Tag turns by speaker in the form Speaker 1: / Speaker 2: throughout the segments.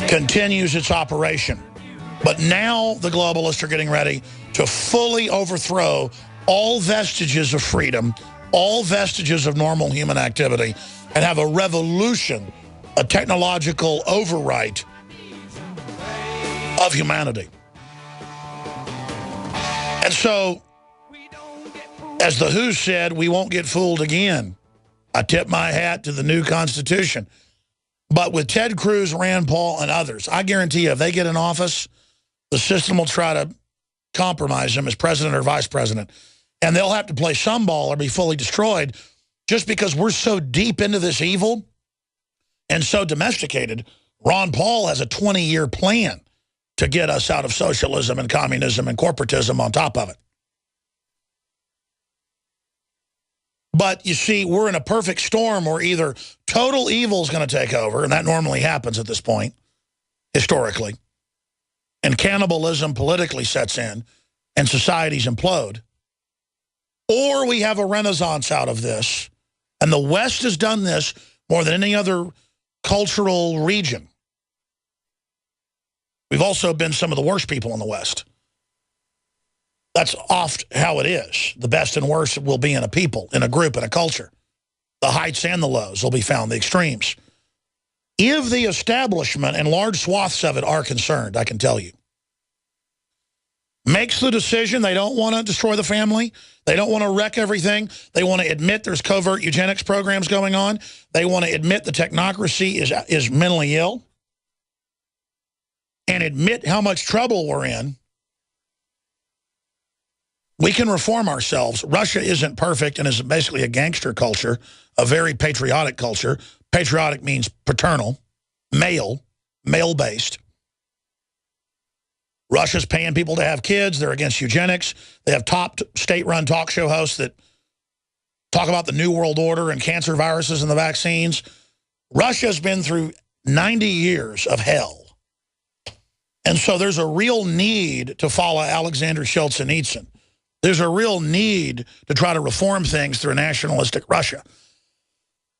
Speaker 1: continues its operation. But now the globalists are getting ready to fully overthrow all vestiges of freedom, all vestiges of normal human activity, and have a revolution, a technological overwrite of humanity. And so, as the WHO said, we won't get fooled again. I tip my hat to the new Constitution. But with Ted Cruz, Rand Paul, and others, I guarantee you, if they get in office, the system will try to compromise them as president or vice president. And they'll have to play some ball or be fully destroyed just because we're so deep into this evil and so domesticated. Ron Paul has a 20-year plan to get us out of socialism and communism and corporatism on top of it. But you see, we're in a perfect storm where either total evil is going to take over, and that normally happens at this point, historically, and cannibalism politically sets in, and societies implode, or we have a renaissance out of this, and the West has done this more than any other cultural region. We've also been some of the worst people in the West. That's oft how it is. The best and worst will be in a people, in a group, in a culture. The heights and the lows will be found, the extremes. If the establishment, and large swaths of it are concerned, I can tell you, makes the decision they don't want to destroy the family, they don't want to wreck everything, they want to admit there's covert eugenics programs going on, they want to admit the technocracy is mentally ill, and admit how much trouble we're in, we can reform ourselves. Russia isn't perfect and is basically a gangster culture, a very patriotic culture. Patriotic means paternal, male-based. Russia's paying people to have kids. They're against eugenics. They have top state-run talk show hosts that talk about the New World Order and cancer viruses and the vaccines. Russia's been through 90 years of hell. And so there's a real need to follow Alexander Solzhenitsyn. There's a real need to try to reform things through a nationalistic Russia.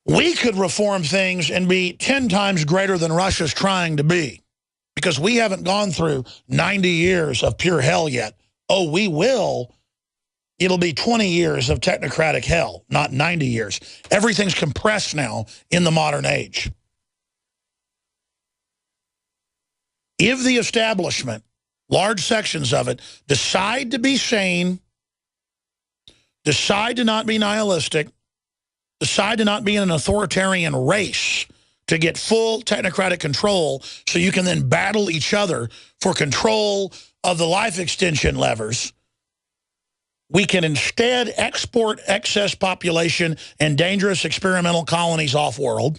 Speaker 1: We could reform things and be 10 times greater than Russia's trying to be, because we haven't gone through 90 years of pure hell yet. Oh, we will. It'll be 20 years of technocratic hell, not 90 years. Everything's compressed now in the modern age. If the establishment, large sections of it, decide to be sane, decide to not be nihilistic, decide to not be in an authoritarian race to get full technocratic control so you can then battle each other for control of the life extension levers, we can instead export excess population and dangerous experimental colonies off-world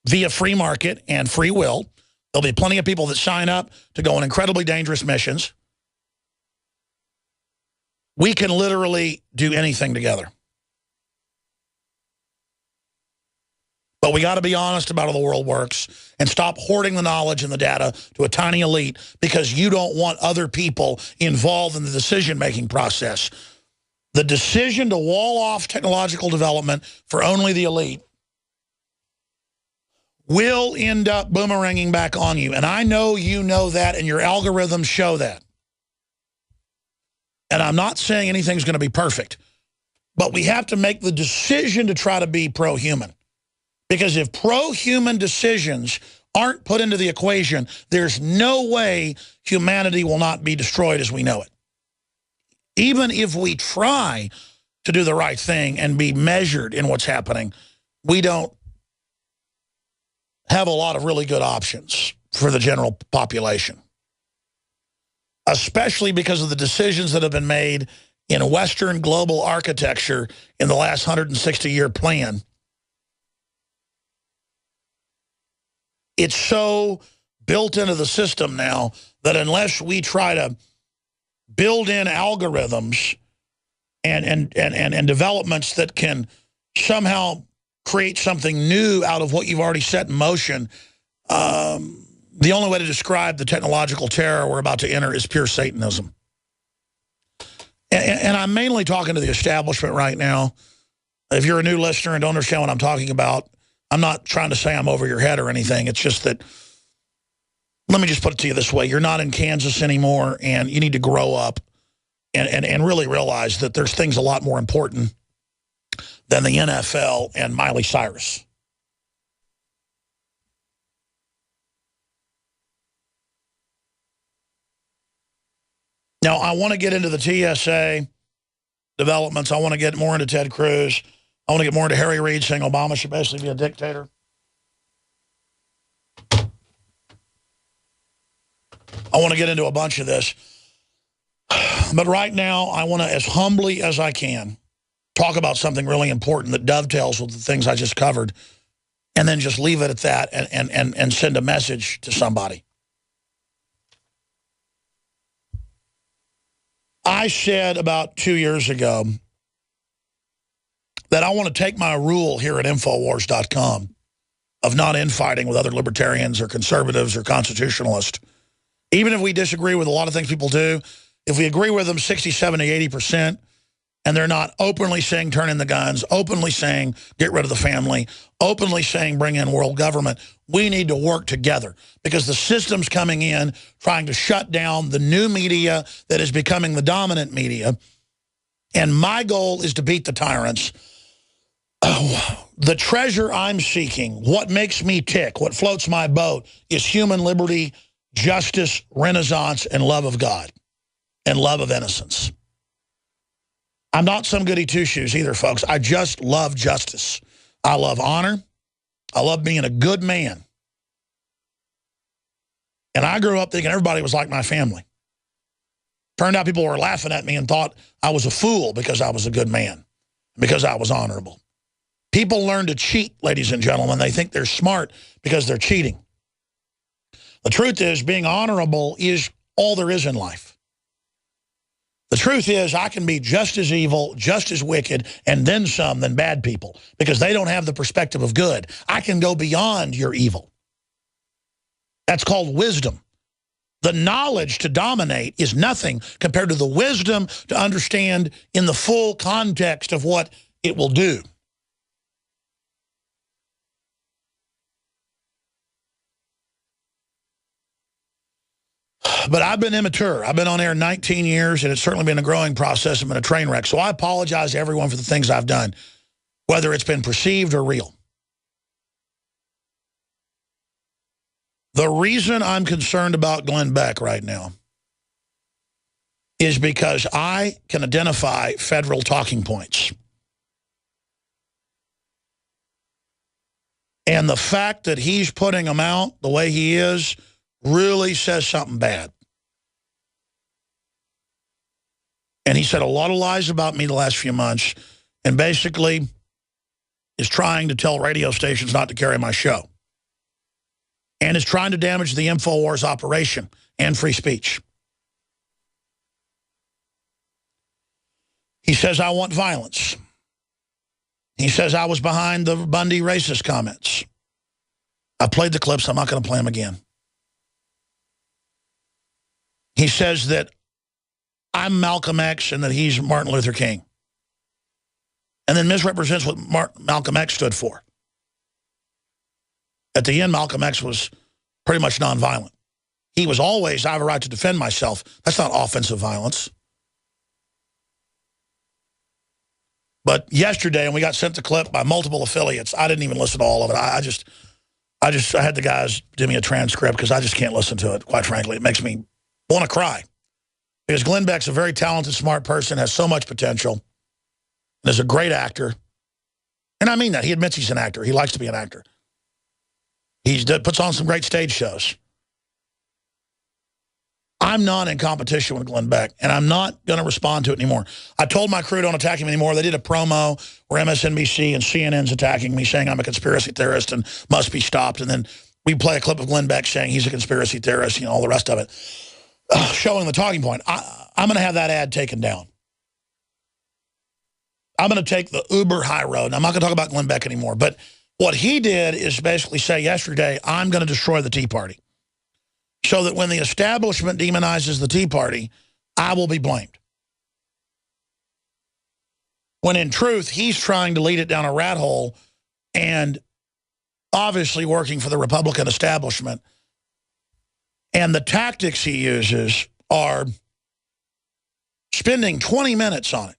Speaker 1: via free market and free will. There'll be plenty of people that sign up to go on incredibly dangerous missions. We can literally do anything together. But we got to be honest about how the world works and stop hoarding the knowledge and the data to a tiny elite because you don't want other people involved in the decision-making process. The decision to wall off technological development for only the elite will end up boomeranging back on you. And I know you know that, and your algorithms show that. And I'm not saying anything's going to be perfect, but we have to make the decision to try to be pro-human. Because if pro-human decisions aren't put into the equation, there's no way humanity will not be destroyed as we know it. Even if we try to do the right thing and be measured in what's happening, we don't have a lot of really good options for the general population. Especially because of the decisions that have been made in Western global architecture in the last 160-year plan. It's so built into the system now that unless we try to build in algorithms and developments that can somehow create something new out of what you've already set in motion, the only way to describe the technological terror we're about to enter is pure Satanism. And I'm mainly talking to the establishment right now. If you're a new listener and don't understand what I'm talking about, I'm not trying to say I'm over your head or anything. It's just that Let me just put it to you this way. You're not in Kansas anymore, and you need to grow up and really realize that there's things a lot more important than the NFL and Miley Cyrus. Now, I want to get into the TSA developments. I want to get more into Ted Cruz. I want to get more into Harry Reid saying Obama should basically be a dictator. I want to get into a bunch of this. But right now, I want to, as humbly as I can, talk about something really important that dovetails with the things I just covered, and then just leave it at that and send a message to somebody. I said about 2 years ago that I want to take my rule here at Infowars.com of not infighting with other libertarians or conservatives or constitutionalists. Even if we disagree with a lot of things people do, if we agree with them 60, 70, 80%, and they're not openly saying turn in the guns, openly saying get rid of the family, openly saying bring in world government, we need to work together because the system's coming in trying to shut down the new media that is becoming the dominant media. And my goal is to beat the tyrants. The treasure I'm seeking, what makes me tick, what floats my boat is human liberty, justice, renaissance, and love of God, and love of innocence. I'm not some goody two-shoes either, folks. I just love justice. I love honor. I love being a good man. And I grew up thinking everybody was like my family. Turned out people were laughing at me and thought I was a fool because I was a good man, because I was honorable. People learn to cheat, ladies and gentlemen. They think they're smart because they're cheating. The truth is, being honorable is all there is in life. The truth is, I can be just as evil, just as wicked, and then some than bad people because they don't have the perspective of good. I can go beyond your evil. That's called wisdom. The knowledge to dominate is nothing compared to the wisdom to understand in the full context of what it will do. But I've been immature. I've been on air 19 years, and it's certainly been a growing process. I've been a train wreck. So I apologize to everyone for the things I've done, whether it's been perceived or real. The reason I'm concerned about Glenn Beck right now is because I can identify federal talking points. And the fact that he's putting them out the way he is really says something bad. And he said a lot of lies about me the last few months and basically is trying to tell radio stations not to carry my show. And is trying to damage the InfoWars operation and free speech. He says I want violence. He says I was behind the Bundy racist comments. I played the clips. I'm not going to play them again. He says that I'm Malcolm X and that he's Martin Luther King. And then misrepresents what Malcolm X stood for. At the end, Malcolm X was pretty much nonviolent. He was always, I have a right to defend myself. That's not offensive violence. But yesterday, and we got sent the clip by multiple affiliates, I didn't even listen to all of it. I had the guys do me a transcript because I just can't listen to it, quite frankly. It makes me want to cry. Because Glenn Beck's a very talented, smart person, has so much potential, and is a great actor. And I mean that. He admits he's an actor. He likes to be an actor. He puts on some great stage shows. I'm not in competition with Glenn Beck, and I'm not going to respond to it anymore. I told my crew don't attack him anymore. They did a promo where MSNBC and CNN's attacking me, saying I'm a conspiracy theorist and must be stopped. And then we play a clip of Glenn Beck saying he's a conspiracy theorist, you know, all the rest of it, showing the talking point. I'm going to have that ad taken down. I'm going to take the uber high road. And I'm not going to talk about Glenn Beck anymore, but what he did is basically say yesterday, I'm going to destroy the Tea Party. So that when the establishment demonizes the Tea Party, I will be blamed. When in truth, he's trying to lead it down a rat hole and obviously working for the Republican establishment And the tactics he uses are spending 20 minutes on it.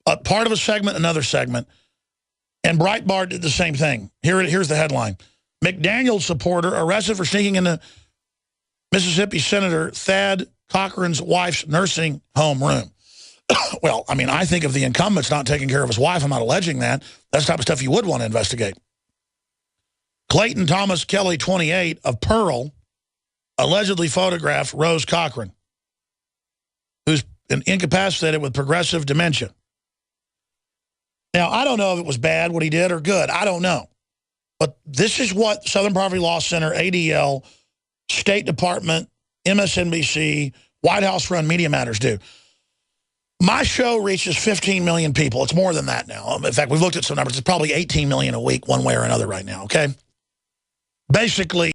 Speaker 1: A part of a segment, another segment. And Breitbart did the same thing. Here's the headline. McDaniels supporter arrested for sneaking into Mississippi Senator Thad Cochran's wife's nursing home room. Well, I mean, I think if the incumbent's not taking care of his wife, I'm not alleging that. That's the type of stuff you would want to investigate. Clayton Thomas Kelly, 28, of Pearl, allegedly photographed Rose Cochran, who's incapacitated with progressive dementia. Now, I don't know if it was bad what he did or good. I don't know. But this is what Southern Poverty Law Center, ADL, State Department, MSNBC, White House-run Media Matters do. My show reaches 15 million people. It's more than that now. In fact, we've looked at some numbers. It's probably 18 million a week one way or another right now, okay? Basically,